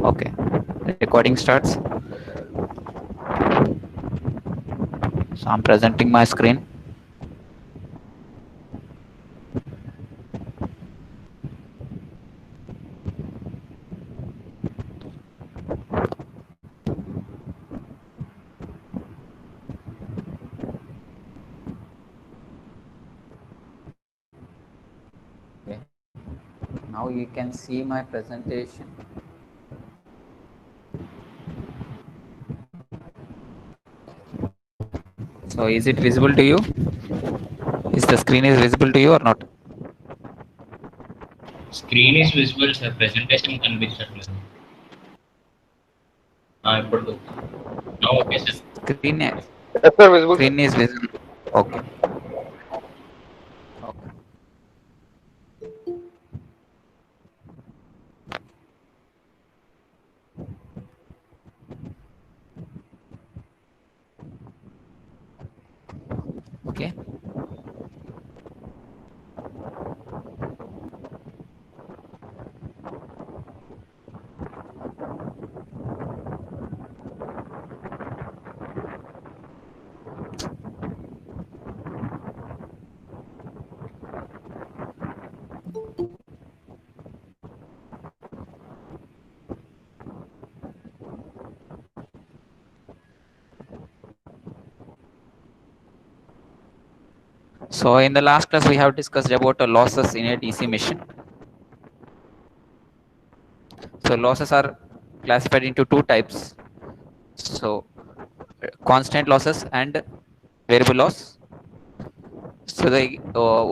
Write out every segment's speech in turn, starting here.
Okay, recording starts. So I'm presenting my screen. Okay, now you can see my presentation. So is it visible to you? Is the screen is visible to you or not? Screen is visible, sir. Presentation కనిపించట్లేదు. ఇప్పుడు okay sir. Screen Yes, sir, visible, sir. screen is visible. Okay. Okay. Okay. So in the last class we have discussed about losses in a DC machine. So losses are classified into two types. So constant losses and variable loss. So the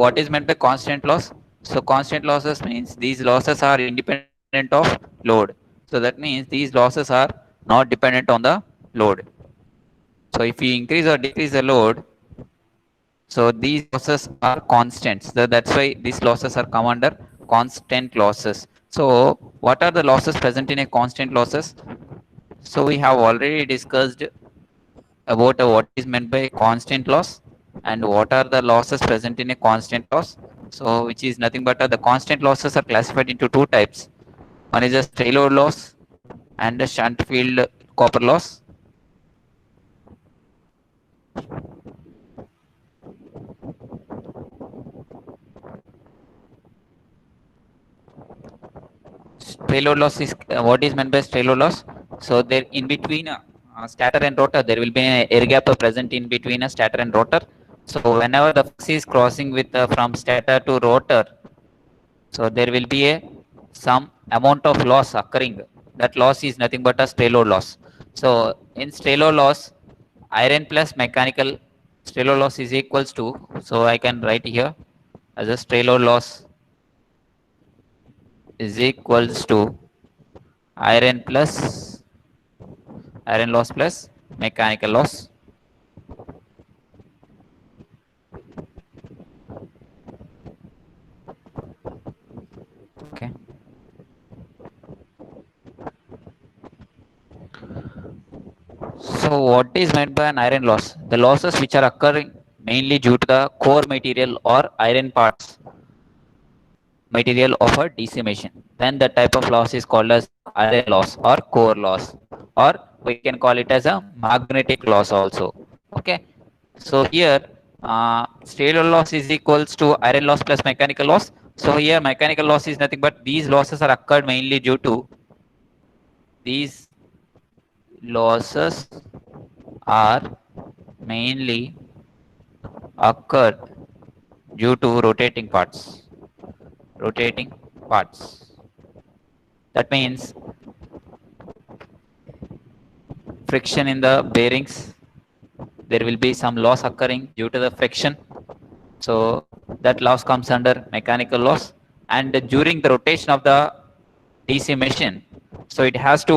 what is meant by constant loss? So constant losses means these losses are independent of load. So that means these losses are not dependent on the load. So if we increase or decrease the load, so these losses are constants. So that's why these losses are come under constant losses. So what are the losses present in a constant losses? So we have already discussed about what is meant by constant loss and what are the losses present in a constant loss. So which is nothing but the constant losses are classified into two types. One is a stray load loss and a shunt field copper loss. Stray load loss is what is meant by stray load loss. So there in between stator and rotor there will be an air gap present in between a stator and rotor. So whenever the flux is crossing with from stator to rotor, so there will be a some amount of loss occurring. That loss is nothing but a stray load loss. So in stray load loss, iron plus mechanical stray load loss is equals to. So I can write here as a stray load loss is equals to iron plus iron loss plus mechanical loss. Okay. So what is meant by an iron loss? The losses which are occurring mainly due to the core material or iron parts material of a DC machine. Then the type of loss is called as iron loss or core loss, or we can call it as a magnetic loss also. Okay. So here stellar loss is equals to iron loss plus mechanical loss. So here mechanical loss is nothing but these losses are occurred mainly due to these losses are mainly occurred due to rotating parts. That means friction in the bearings, there will be some loss occurring due to the friction. So that loss comes under mechanical loss. And during the rotation of the DC machine, so it has to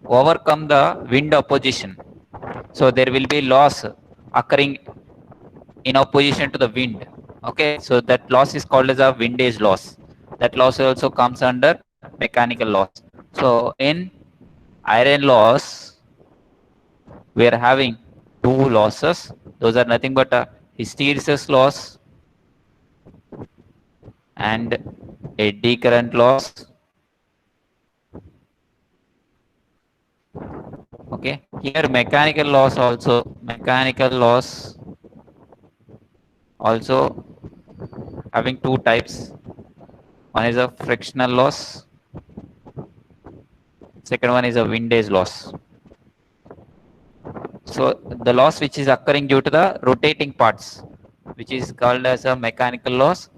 overcome the wind opposition. So there will be loss occurring in opposition to the wind. Okay, so that loss is called as a windage loss. That loss also comes under mechanical loss. So in iron loss we are having two losses. Those are nothing but a hysteresis loss and eddy current loss. Okay, here mechanical loss also having two types. One is a frictional loss, second one is a windage loss. So the loss which is occurring due to the rotating parts, which is called as a mechanical loss.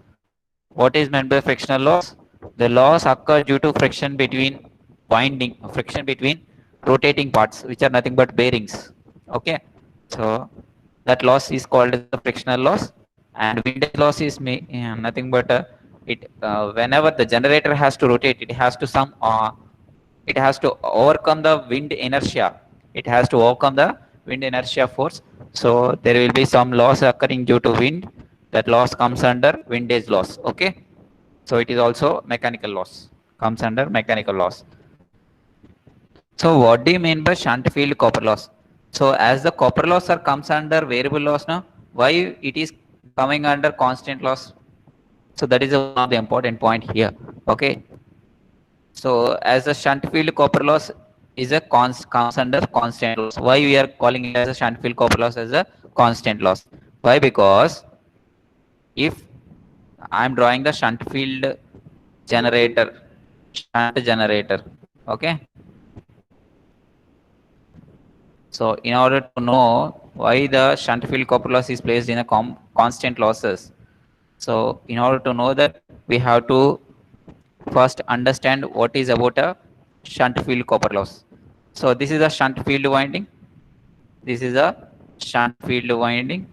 What is meant by frictional loss? The loss occurs due to friction between rotating parts, which are nothing but bearings. Okay, so that loss is called as a frictional loss, and windage loss is nothing but whenever the generator has to rotate, it has to overcome the wind inertia. It has to overcome the wind inertia force. So there will be some loss occurring due to wind. That loss comes under windage loss. Okay, so it is also mechanical loss, comes under mechanical loss. So what do you mean by shunt field copper loss? So as the copper loss are comes under variable loss now, why it is coming under constant loss? So that is one of the important point here. Okay, so as a shunt field copper loss is a comes under constant loss. Why we are calling it as a shunt field copper loss as a constant loss? Why? Because if I am drawing the shunt field shunt generator, okay. So in order to know why the shunt field copper loss is placed in a constant losses, so in order to know that, we have to first understand what is about a shunt field copper loss. So this is a shunt field winding. This is a shunt field winding.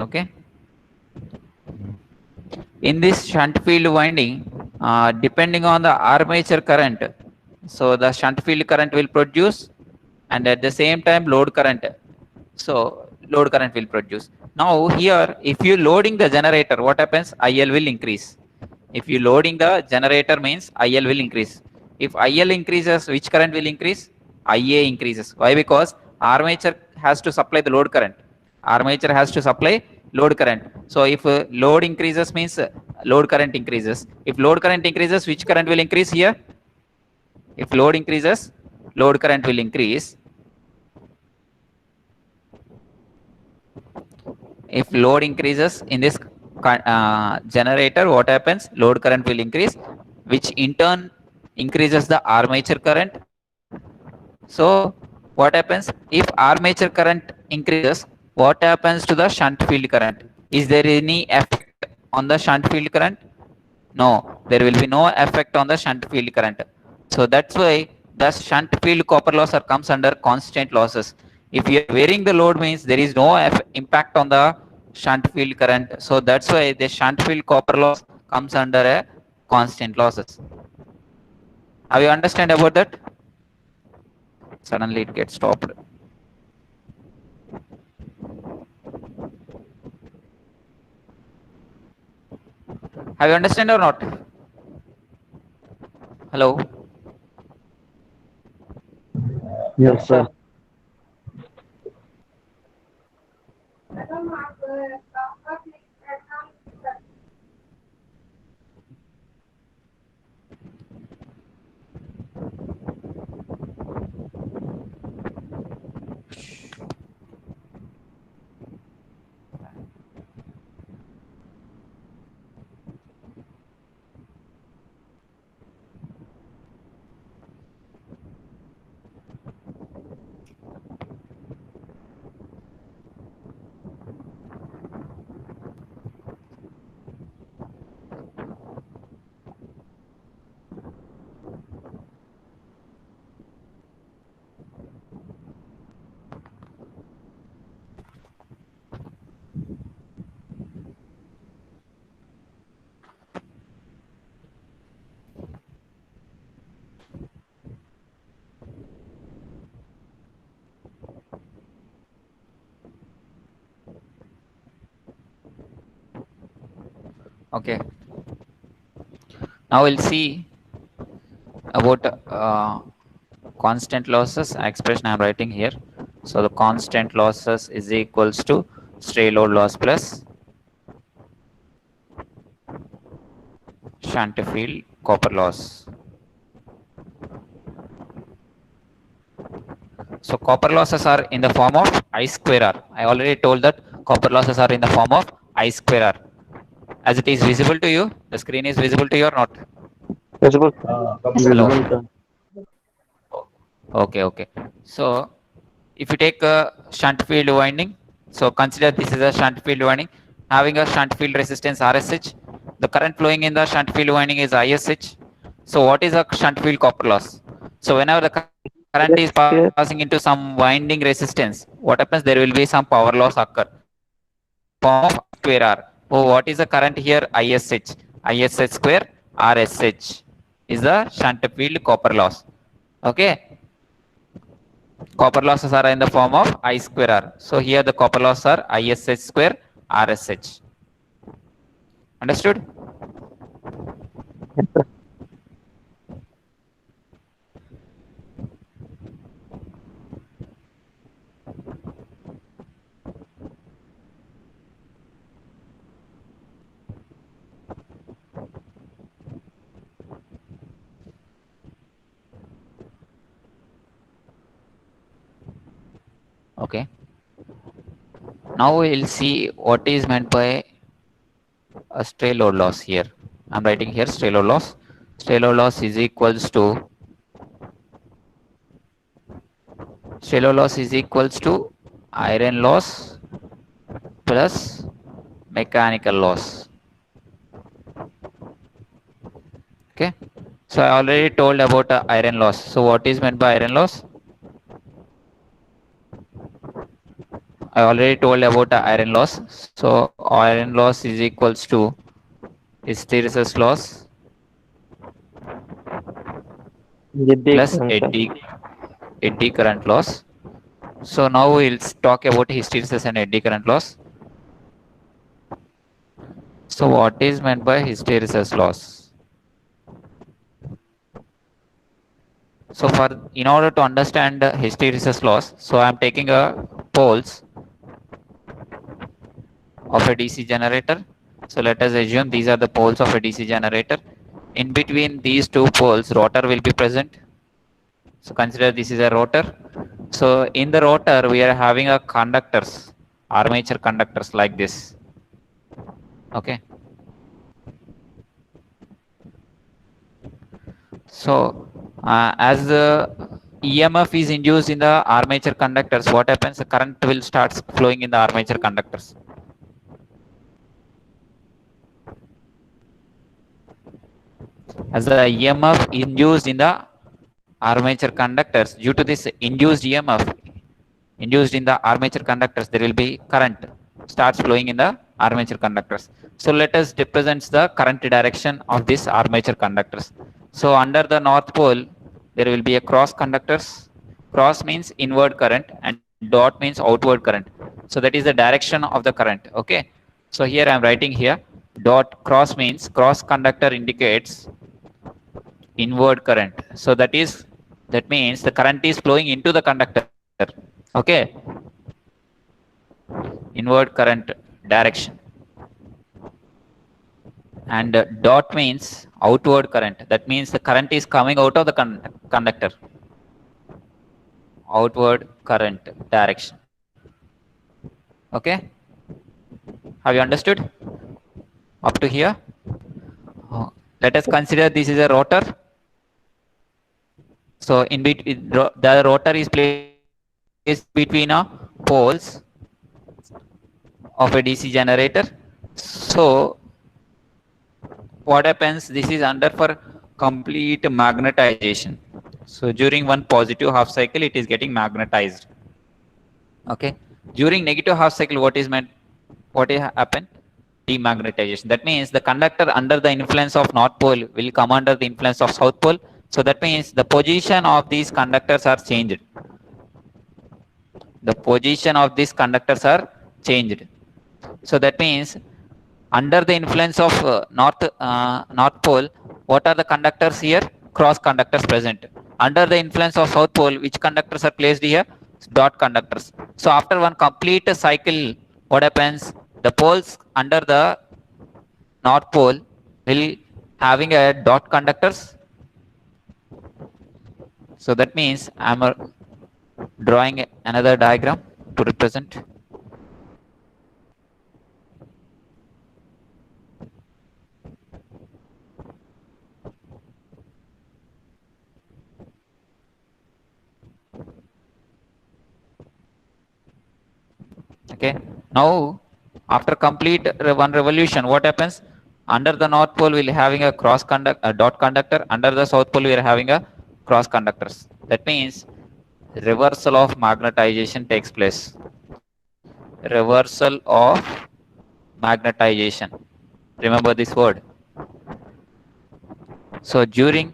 Okay. In this shunt field winding, depending on the armature current, so the shunt field current will produce, and at the same time load current. So load current will produce. Now here, if you loading the generator, what happens? IL will increase. If you loading the generator means IL will increase. If IL increases, which current will increase? IA increases. Why? Because armature has to supply the load current. Armature has to supply load current. So if load increases means load current increases. If load current increases, which current will increase here? If load increases, load current will increase. If load increases in this generator, what happens? Load current will increase, which in turn increases the armature current. So what happens? If armature current increases, what happens to the shunt field current? Is there any effect on the shunt field current? No, there will be no effect on the shunt field current. So that's why the shunt field copper loss comes under constant losses. If you are varying the load means there is no impact on the shunt field current. So that's why the shunt field copper loss comes under a constant losses. Have you understand about that? Suddenly it gets stopped. Have you understand or not? Hello. Yes, sir. Okay. Now we'll see about constant losses expression I'm writing here. So the constant losses is equals to stray load loss plus shunt field copper loss. So copper losses are in the form of I square R. I already told that copper losses are in the form of I square R. As it is visible to you, the screen is visible to you or not? Visible. Hello. Visible, sir. Okay, okay. So if you take a shunt field winding, so consider this is a shunt field winding having a shunt field resistance RSH. The current flowing in the shunt field winding is ISH. So what is a shunt field copper loss? So whenever the current is Yes, passing into some winding resistance, what happens? There will be some power loss occur. Form of I square R. Oh, what is the current here? ISH. ISH square RSH is the shunt field copper loss. Okay. Copper losses are in the form of I square R. So here the copper losses are ISH square RSH. Understood? yes, sir. Okay. Now we'll see what is meant by a stray load loss here. I'm writing here stray load loss. Stray load loss is equals to iron loss plus mechanical loss. Okay. So I already told about iron loss. So what is meant by iron loss? I already told about iron loss. So iron loss is equals to hysteresis loss Jiddi plus current, sir. eddy current loss. So now we'll talk about hysteresis and eddy current loss. So what is meant by hysteresis loss? So for in order to understand hysteresis loss, so I'm taking a poles of a DC generator. So let us assume these are the poles of a DC generator. In between these two poles, rotor will be present. So consider this is a rotor. So in the rotor, we are having a conductors, armature conductors like this. Okay. So as the EMF is induced in the armature conductors, what happens? The current will start flowing in the armature conductors. As the EMF induced in the armature conductors, due to this induced EMF induced in the armature conductors, there will be current starts flowing in the armature conductors. So let us represent the current direction of this armature conductors. So under the north pole, there will be a cross conductors. Cross means inward current and dot means outward current. So that is the direction of the current. Okay. So here I am writing here dot cross means cross conductor indicates inward current. So that means the current is flowing into the conductor. Okay. Inward current direction. And dot means outward current. That means the current is coming out of the conductor. Outward current direction. Okay. Have you understood up to here? Let us consider this is a rotor. So in between the rotor is placed between poles of a DC generator. So what happens? This is under for complete magnetization. So during one positive half cycle, it is getting magnetized. Okay. During negative half cycle, what is meant? What will happen? Demagnetization. That means the conductor under the influence of north pole will come under the influence of south pole. So that means the position of these conductors are changed. The position of these conductors are changed. So that means under the influence of north pole, what are the conductors here? Cross conductors present. Under the influence of south pole, which conductors are placed here? Dot conductors. So after one complete cycle, what happens? The poles under the north pole will having a dot conductors. So that means drawing another diagram to represent. Okay, now after complete one revolution, what happens? Under the north pole we'll having a a dot conductor. Under the south pole we are having a cross conductors. That means reversal of magnetization takes place. Reversal of magnetization, remember this word. So during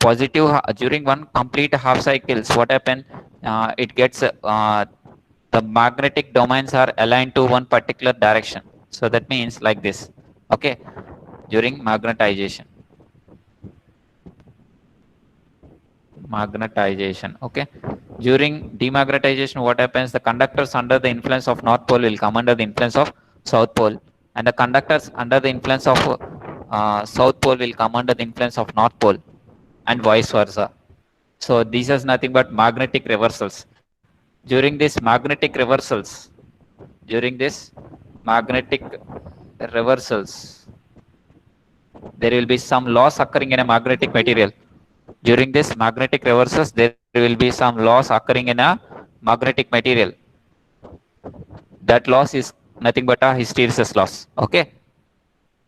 one complete half cycles, what happen? It gets the magnetic domains are aligned to one particular direction. So that means like this. Okay, during magnetization. Okay, during demagnetization, what happens? The conductors under the influence of north pole will come under the influence of south pole, and the conductors under the influence of south pole will come under the influence of north pole, and vice versa. So this is nothing but magnetic reversals. During this magnetic reversals, there will be some loss occurring in a magnetic material. During this magnetic reversals, there will be some loss occurring in a magnetic material. That loss is nothing but a hysteresis loss. Okay,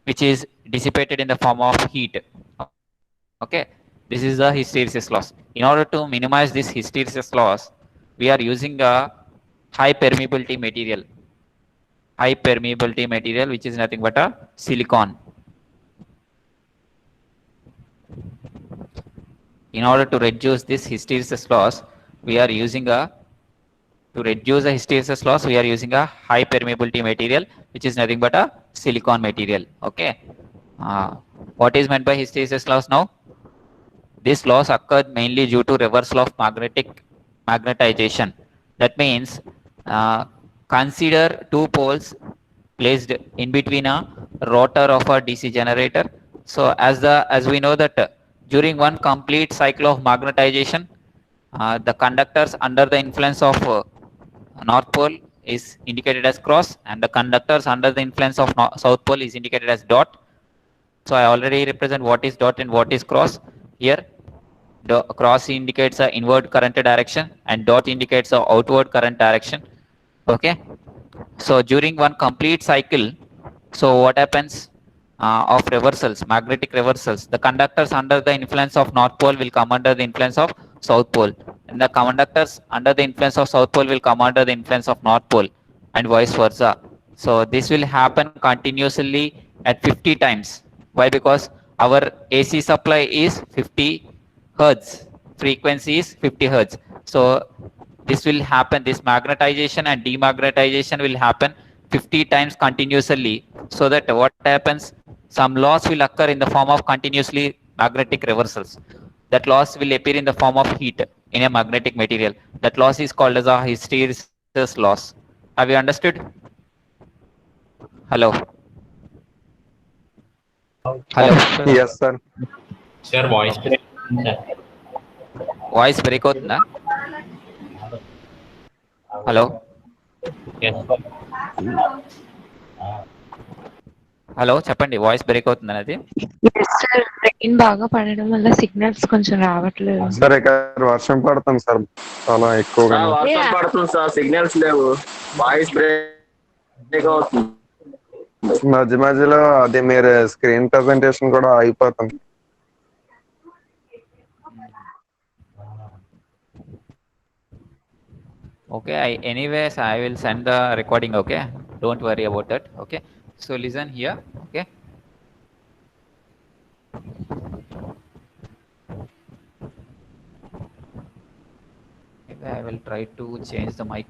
which is dissipated in the form of heat. Okay, this is the hysteresis loss. In order to minimize this hysteresis loss, we are using a high permeability material. High permeability material, which is nothing but a silicon. In order to reduce this hysteresis loss, we are using a high permeability material, which is nothing but a silicon material. Okay. What is meant by hysteresis loss now? This loss occurred mainly due to reversal of magnetization. That means, consider two poles placed in between a rotor of a DC generator. So as we know that during one complete cycle of magnetization, the conductors under the influence of north pole is indicated as cross, and the conductors under the influence of south pole is indicated as dot. So I already represent what is dot and what is cross here. The cross indicates a inward current direction and dot indicates a outward current direction. Okay, so during one complete cycle, so what happens? Of reversals, magnetic reversals, the conductors under the influence of north pole will come under the influence of south pole, and the conductors under the influence of south pole will come under the influence of north pole, and vice versa. So this will happen continuously at 50 times. Why? Because our AC supply is 50 hertz, frequency is 50 hertz. So this will happen, this magnetization and demagnetization will happen 50 times continuously, so that what happens? Some loss will occur in the form of continuously magnetic reversals. That loss will appear in the form of heat in a magnetic material. That loss is called as a hysteresis loss. Have you understood? Hello? Hello? Yes, sir. Sir, voice break. Sir. Voice break అవుతుందా? Hello Yes. Hello, చెప్పండి, voice break అవుతుంది అది. Sir rain బాగా పడడం వల్ల signals కొంచెం రావట్లేదు. Sir ఇక్కడ వర్షం పడుతుంది సార్, చాలా ఎక్కువగా. వర్షం పడుతుంది సార్, సిగ్నల్స్ లేవు, వాయిస్ బ్రేక్ అవుతుంది. మధ్య మధ్యలో అది మీరు స్క్రీన్ ప్రెజెంటేషన్ కూడా అయిపోతుంది. Okay, anyways, I will send the recording. Okay, don't worry about that. Okay, so listen here. Okay, I will try to change the mic.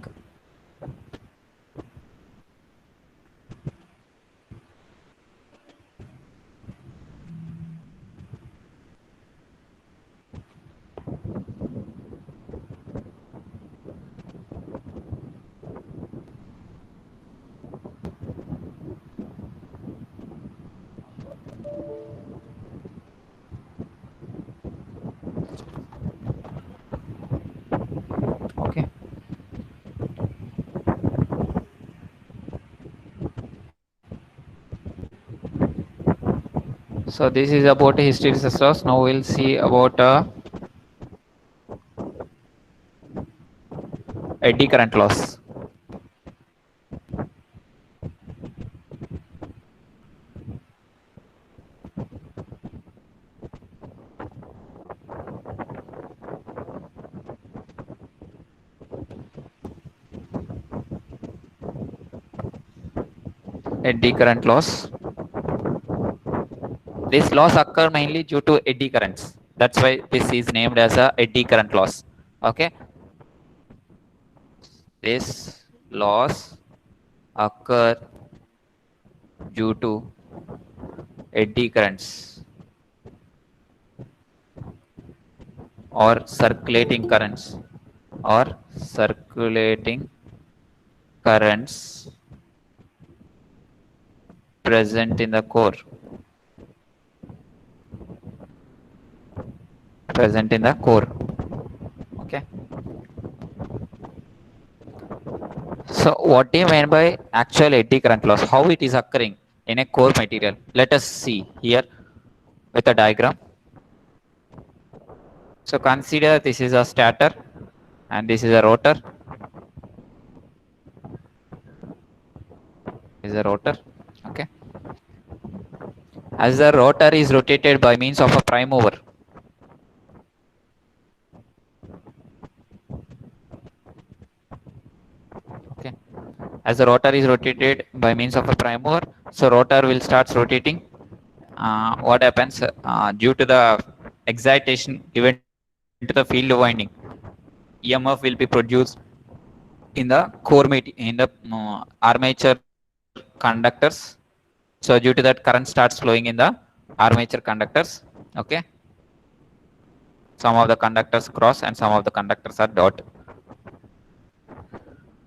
So this is about hysteresis loss. Now we'll see about eddy current loss. Eddy current loss. This loss occur mainly due to eddy currents. That's why this is named as a eddy current loss. Okay. This loss occur due to eddy currents or circulating currents present in the core. Okay. So what do you mean by actual eddy current loss? How it is occurring in a core material? Let us see here with a diagram. So consider this is a stator and this is a rotor. This is a rotor. Okay. As the rotor is rotated by means of a prime mover, okay, as the rotor is rotated by means of a prime mover, so rotor will start rotating. What happens due to the excitation given to the field winding, EMF will be produced in the armature conductors. So due to that, current starts flowing in the armature conductors. Okay. Some of the conductors cross and some of the conductors are dot.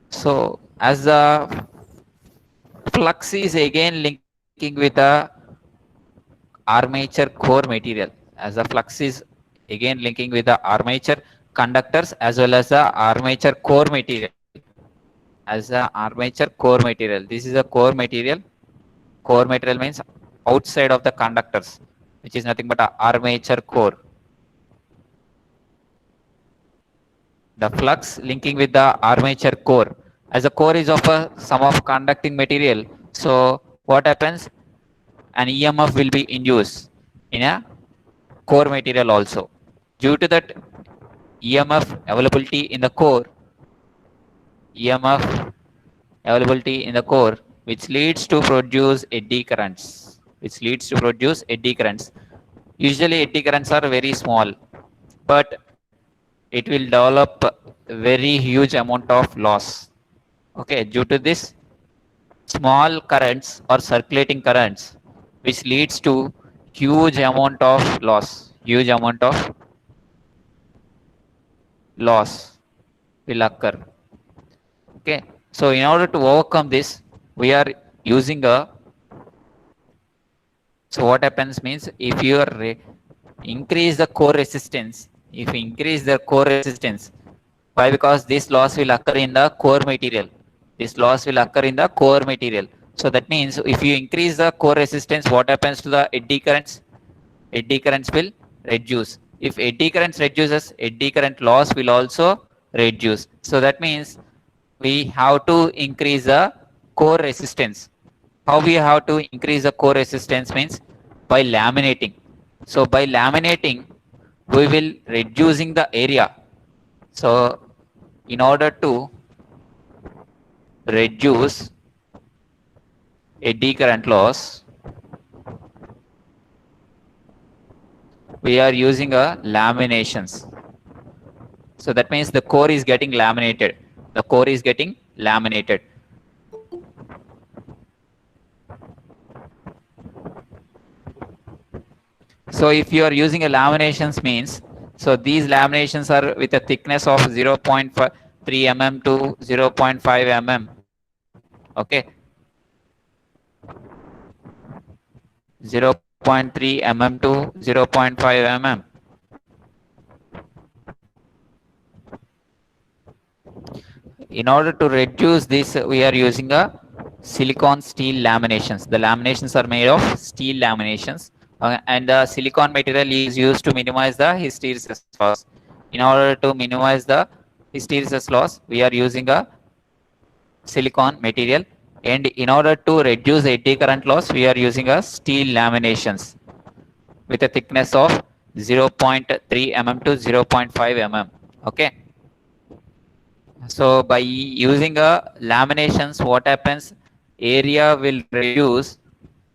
So as the flux is again linking with the armature core material, as the flux is again linking with the armature conductors as well as the armature core material. As the armature core material, this is a core material. Core material means outside of the conductors, which is nothing but a armature core. The flux linking with the armature core, as the core is of a sum of conducting material, so what happens, an EMF will be induced in a core material also. Due to that EMF availability in the core, which leads to produce eddy currents, Usually eddy currents are very small, but it will develop very huge amount of loss. Okay, due to this small currents or circulating currents, which leads to huge amount of loss will occur. Okay, so in order to overcome this, we are using so what happens means, if you increase the core resistance, why? Because this loss will occur in the core material. So that means if you increase the core resistance, what happens to the eddy currents? Eddy currents will reduce. If eddy currents reduces, eddy current loss will also reduce. So that means we have to increase the core resistance. How we have to increase the core resistance means by laminating. So by laminating, we will reducing the area. So in order to reduce eddy current loss, we are using a laminations. So that means the core is getting laminated. So if you are using a laminations means, so these laminations are with a thickness of 0.3 mm to 0.5 mm. Okay. 0.3 mm to 0.5 mm. In order to reduce this, we are using a silicon steel laminations. The laminations are made of steel laminations. and the silicon material is used to minimize the hysteresis loss. In order to minimize the hysteresis loss, we are using a silicon material, and in order to reduce eddy current loss, we are using a steel laminations with a thickness of 0.3 mm to 0.5 mm. Okay. So by using a laminations, what happens? Area will reduce.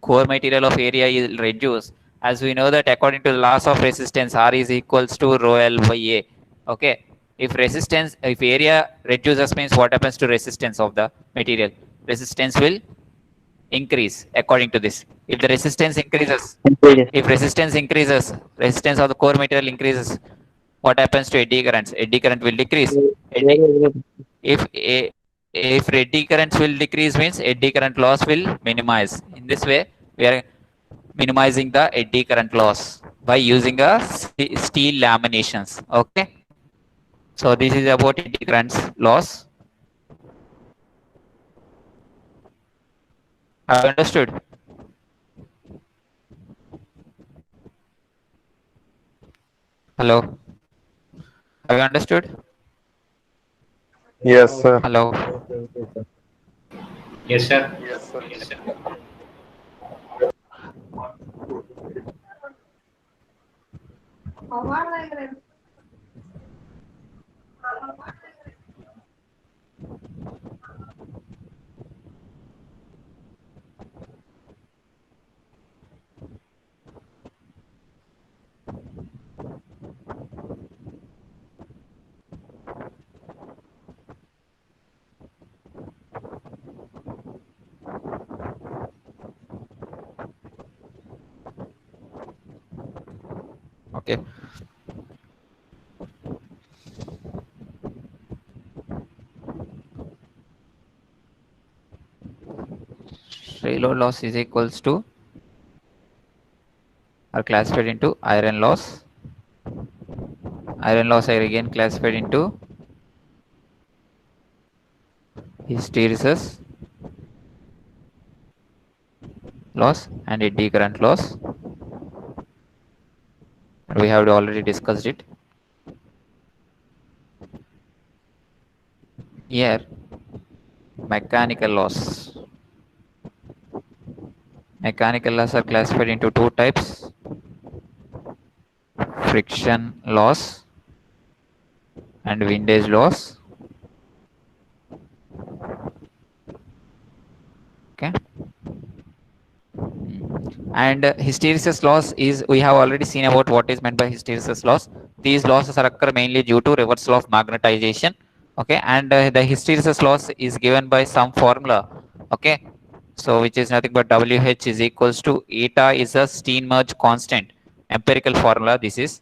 Core material of area will reduce. As we know that according to the laws of resistance, R is equals to rho L by A. Okay. If area reduces means what happens to resistance of the material? Resistance will increase according to this. If the resistance increases, if resistance increases, resistance of the core material increases, what happens to eddy currents? Eddy current will decrease. If eddy currents will decrease means eddy current loss will minimize. In this way, we are minimizing the eddy current loss by using a steel laminations. Okay. So this is about eddy currents loss. Have you understood? Hello. Have you understood? Yes, sir. Hello. Yes, sir. Okay. Reload loss is equals to are classified into iron loss. Iron loss are again classified into hysteresis loss and eddy current loss. We have already discussed it. Here, mechanical loss. Mechanical loss are classified into two types: friction loss and windage loss. Okay. And hysteresis loss is, we have already seen about what is meant by hysteresis loss. These losses are occur mainly due to reversal of magnetization. Okay, and the hysteresis loss is given by some formula. Okay, so which is nothing but WH is equals to eta is a Steenmerge constant. Empirical formula this is.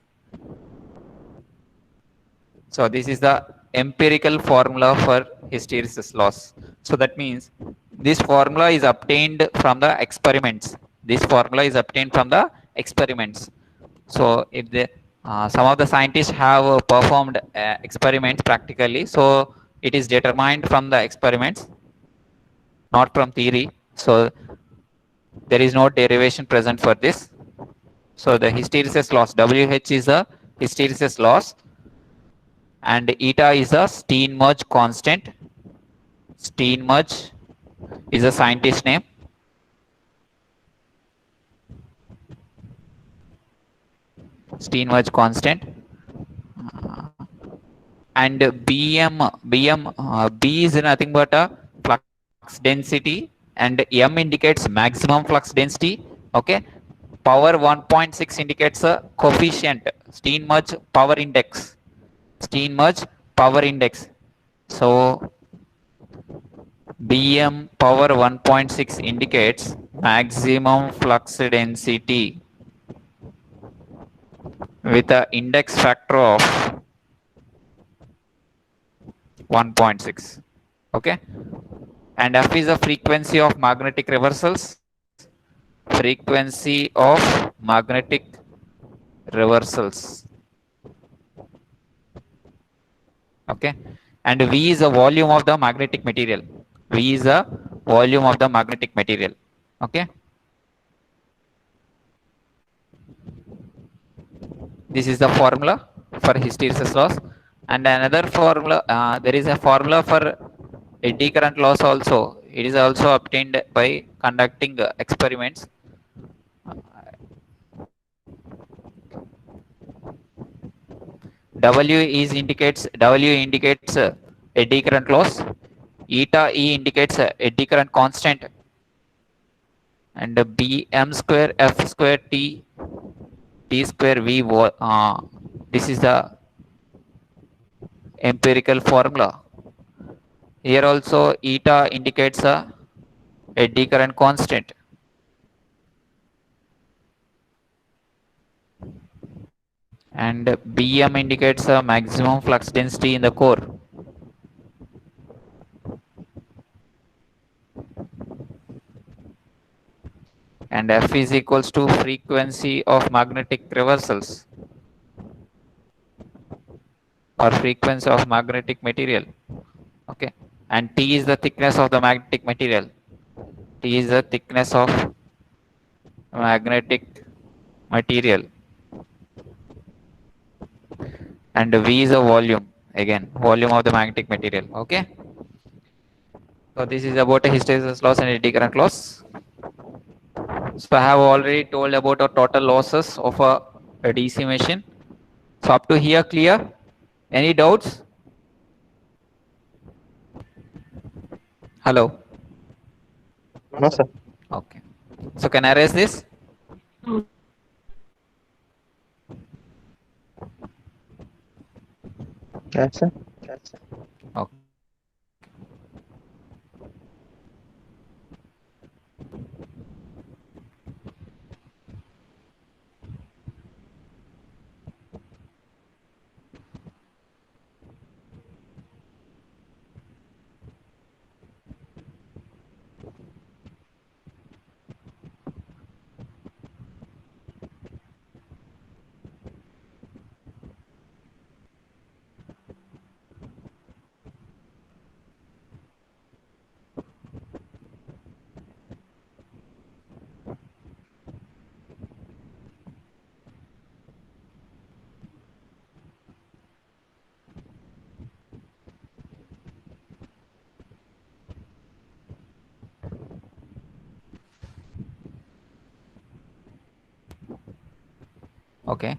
So this is the empirical formula for hysteresis loss. So that means this formula is obtained from the experiments. This formula is obtained from the experiments. So if the some of the scientists have performed experiments practically, so it is determined from the experiments, not from theory. So there is no derivation present for this. So the hysteresis loss, WH is a hysteresis loss, and eta is a Steenmerge constant. Steenmerge is a scientist name. Steenmerge constant. And B is nothing but a flux density, and M indicates maximum flux density. Okay. Power 1.6 indicates a coefficient, Steenmerge power index. Steenmerge power index. So Bm power 1.6 indicates maximum flux density with an index factor of 1.6. Okay, and F is the frequency of magnetic reversals. Frequency of magnetic reversals. Okay, and V is the volume of the magnetic material. V is the volume of the magnetic material. Okay. This is the formula for hysteresis loss. And another formula, there is a formula for eddy current loss also. It is also obtained by conducting experiments. W indicates eddy current loss. Eta E indicates eddy current constant, and B m square F square T square V. This is the empirical formula. Here also eta indicates a eddy current constant, and Bm indicates a maximum flux density in the core. And F is equals to frequency of magnetic reversals or frequency of magnetic material. Okay, and T is the thickness of the magnetic material. T is the thickness of magnetic material, and V is a volume, again volume of the magnetic material. Okay, so this is about a hysteresis loss and eddy current loss. So I have already told about the total losses of a DC machine. So up to here clear? Any doubts? Hello. No, sir. Okay. So can I erase this? Yes, sir. Okay. Okay.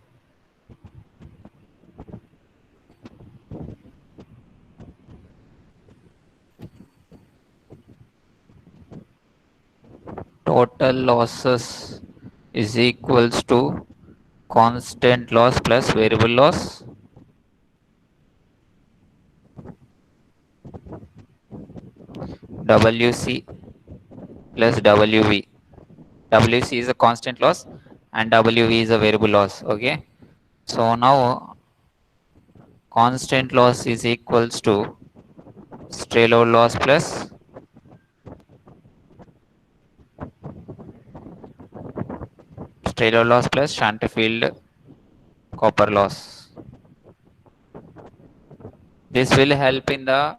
Total losses is equals to constant loss plus variable loss. WC plus WV. WC is a constant loss and WV is a variable loss. Okay. So now constant loss is equals to stray load loss plus stray load loss plus shunt field copper loss. This will help in the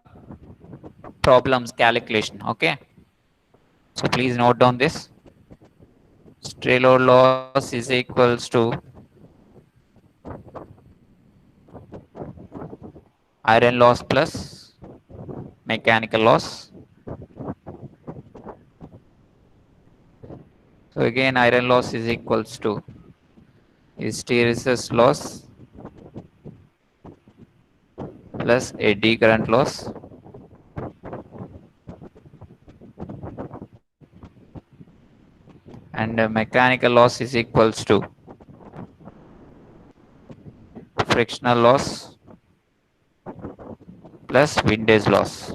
problems calculation. Okay. So please note down this. Stray load loss is equals to iron loss plus mechanical loss. So again iron loss is equals to hysteresis loss plus eddy current loss and mechanical loss is equals to frictional loss plus windage loss.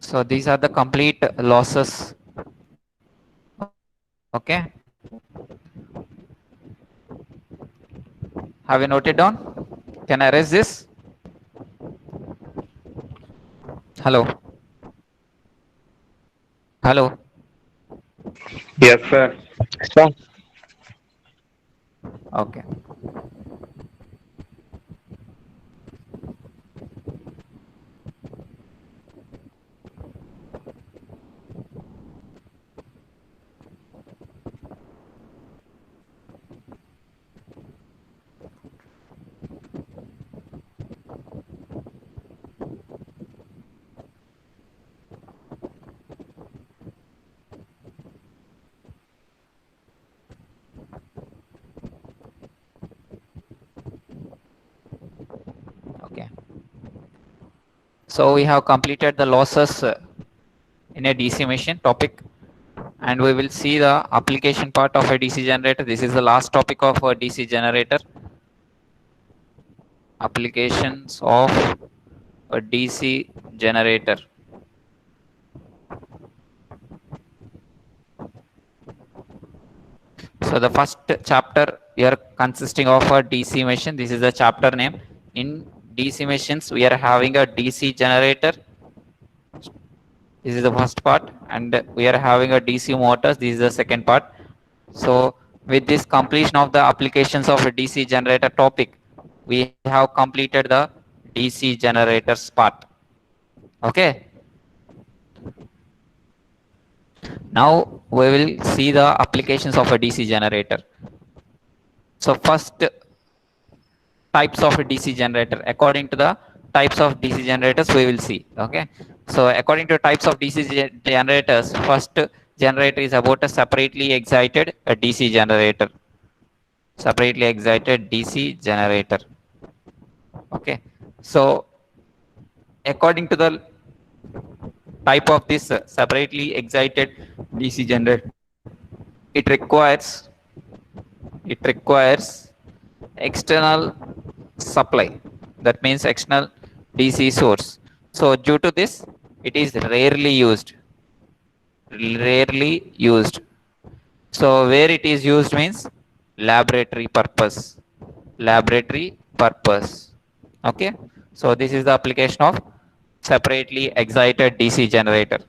So these are the complete losses. Okay. Have you noted down? Can I erase this? Hello. Hello. Yes, sir. Sir. Okay. So we have completed the losses in a DC machine topic, and we will see the application part of a DC generator. This is the last topic of a DC generator. Applications of a DC generator. So the first chapter here consisting of a DC machine. This is the chapter name. In DC machines, we are having a DC generator. This is the first part, and we are having a DC motors. This is the second part. So with this completion of the applications of a DC generator topic, we have completed the DC generators part. Okay. Now we will see the applications of a DC generator. So first, types of a DC generator. According to the types of DC generators, we will see. Okay. So according to types of DC generators, first generator is about a separately excited DC generator. Separately excited DC generator. Okay. So according to the type of this separately excited DC generator, it requires external supply. That means external DC source. So due to this, it is rarely used. Rarely used. So where it is used means laboratory purpose. Laboratory purpose. Okay. So this is the application of separately excited DC generator.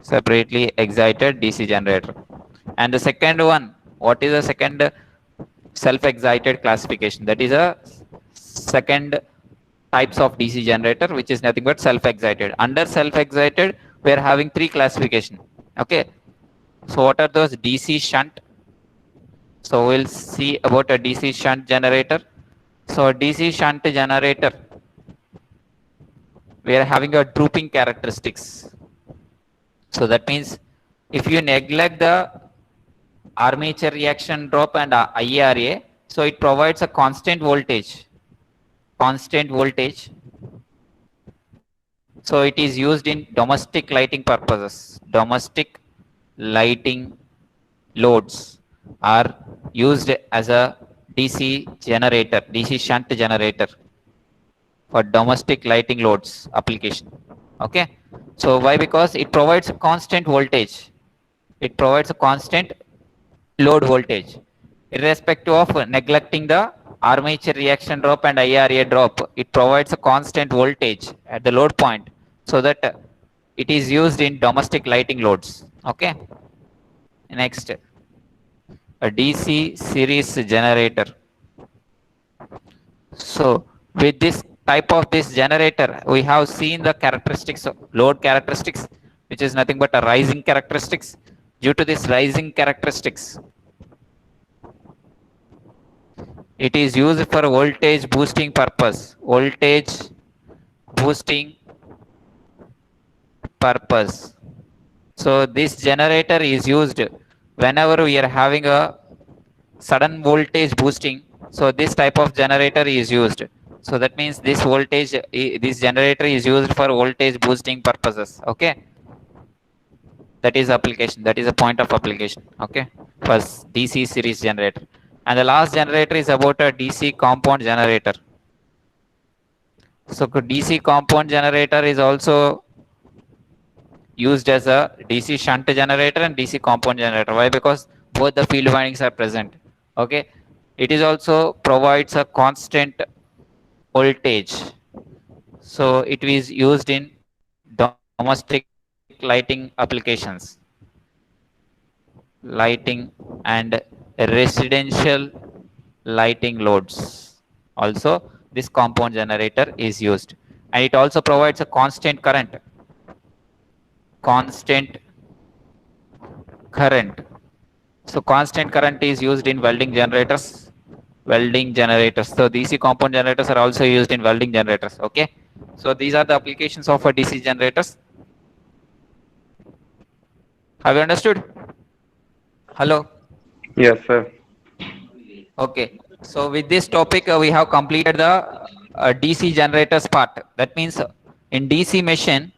Separately excited DC generator. And the second one, what is the second self-excited classification? That is a second types of DC generator, which is nothing but self-excited. Under self-excited, we are having three classification. Okay. So what are those? DC shunt. So we'll see about a DC shunt generator. So DC shunt generator, we are having a drooping characteristics. So that means if you neglect the armature reaction drop and IARA, so it provides a constant voltage. Constant voltage. So it is used in domestic lighting purposes. Domestic lighting loads are used as a DC generator, DC shunt generator for domestic lighting loads application. Okay. So why? Because it provides a constant voltage. It provides a constant load voltage, irrespective of neglecting the armature reaction drop and IRA drop. It provides a constant voltage at the load point, so that it is used in domestic lighting loads. Okay. Next, a DC series generator. So with this type of this generator, we have seen the characteristics of load characteristics, which is nothing but a rising characteristics. Due to this rising characteristics, it is used for voltage boosting purpose. Voltage boosting purpose. So this generator is used whenever we are having a sudden voltage boosting. So this type of generator is used. So that means this voltage, this generator is used for voltage boosting purposes. Okay. That is application. That is a point of application. Okay. For DC series generator. And the last generator is about a DC compound generator. So DC compound generator is also used as a DC shunt generator and DC compound generator. Why? Because both the field windings are present. Okay. It is also provides a constant voltage. So it is used in domestic lighting applications, lighting and residential lighting loads. Also, this compound generator is used, and it also provides a constant current. Constant current. So constant current is used in welding generators. Welding generators. So DC compound generators are also used in welding generators. Okay. So these are the applications of a DC generators. Have you understood? Hello. Yes, sir. Okay. So with this topic, we have completed the DC generators part. That means in DC machine,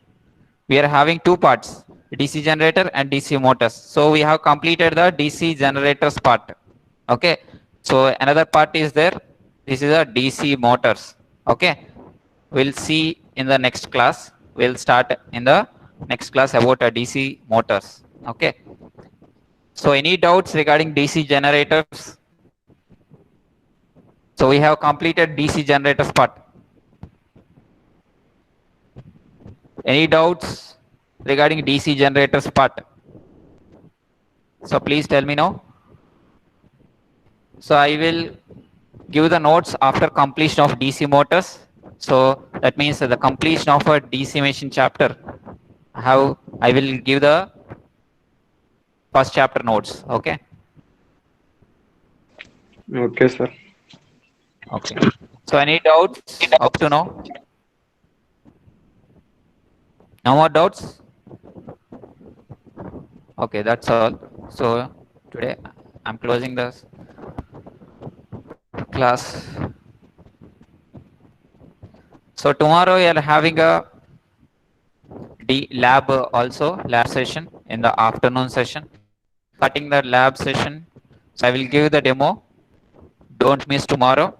we are having two parts, DC generator and DC motors. So we have completed the DC generators part. Okay. So another part is there. This is a DC motors. Okay. We'll see in the next class. We'll start in the next class about a DC motors. Okay. So any doubts regarding DC generators? So we have completed DC generators part. Any doubts regarding DC generators part? So please tell me now. So I will give the notes after completion of DC motors. So that means the completion of a DC machine chapter. How I will give the first chapter notes. Okay. Okay, sir. Okay. So any doubts up to now? No more doubts? Okay, that's all. So today I'm closing the class. So tomorrow you are having a lab also, lab session in the afternoon session. Starting the lab session. So I will give the demo. Don't miss tomorrow.